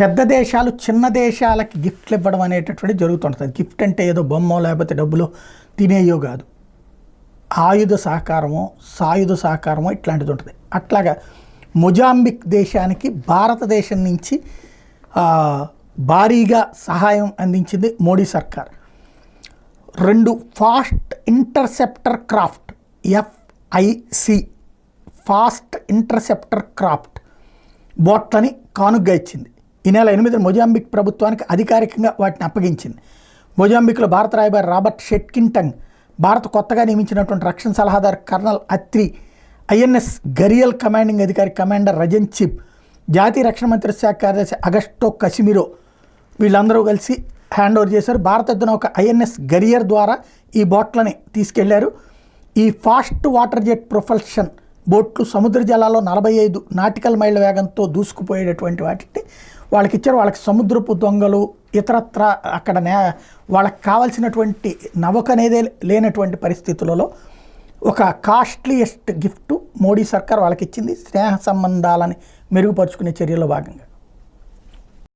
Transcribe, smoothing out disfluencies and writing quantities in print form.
పెద్ద దేశాలు చిన్న దేశాలకి గిఫ్ట్లు ఇవ్వడం అనేటటువంటి జరుగుతుంటుంది. గిఫ్ట్ అంటే ఏదో బొమ్మో లేకపోతే డబ్బులు తినేయో కాదు, ఆయుధ సహకారమో సాయుధ సహకారమో ఇట్లాంటిది ఉంటుంది. అట్లాగా మొజాంబిక్ దేశానికి భారతదేశం నుంచి భారీగా సహాయం అందించింది మోడీ సర్కార్. 2 fast interceptor craft FIC fast interceptor craft బోట్లని కానుగ్గా ఇచ్చింది. ఈ నెల 8న మొజాంబిక్ ప్రభుత్వానికి అధికారికంగా వాటిని అప్పగించింది. మొజాంబిక్లో భారత రాయబారి రాబర్ట్ షెట్కింటన్, భారత కొత్తగా నియమించినటువంటి రక్షణ సలహాదారు colonel Atri, INS gharial commanding అధికారి కమాండర్ రజన్ చిప్, జాతీయ రక్షణ మంత్రిత్వ శాఖ కార్యదర్శి అగస్టో కసిమిరో వీళ్ళందరూ కలిసి హ్యాండ్ ఓవర్ చేశారు. భారత నౌక INS గరియర్ ద్వారా ఈ బోట్లని తీసుకెళ్లారు. ఈ ఫాస్ట్ వాటర్ జెట్ ప్రొపల్షన్ బోట్లు సముద్ర జలాల్లో 45 నాటికల్ మైళ్ళ వేగంతో దూసుకుపోయేటటువంటి వాటిని వాళ్ళకి ఇచ్చారు. వాళ్ళకి సముద్రపు దొంగలు ఇతరత్ర అక్కడ వాళ్ళకి కావాల్సినటువంటి నౌక అనేదే లేనటువంటి పరిస్థితులలో ఒక కాస్ట్లీయెస్ట్ గిఫ్ట్ మోడీ సర్కార్ వాళ్ళకి ఇచ్చింది, స్నేహ సంబంధాలని మెరుగుపరుచుకునే చర్యలో భాగంగా.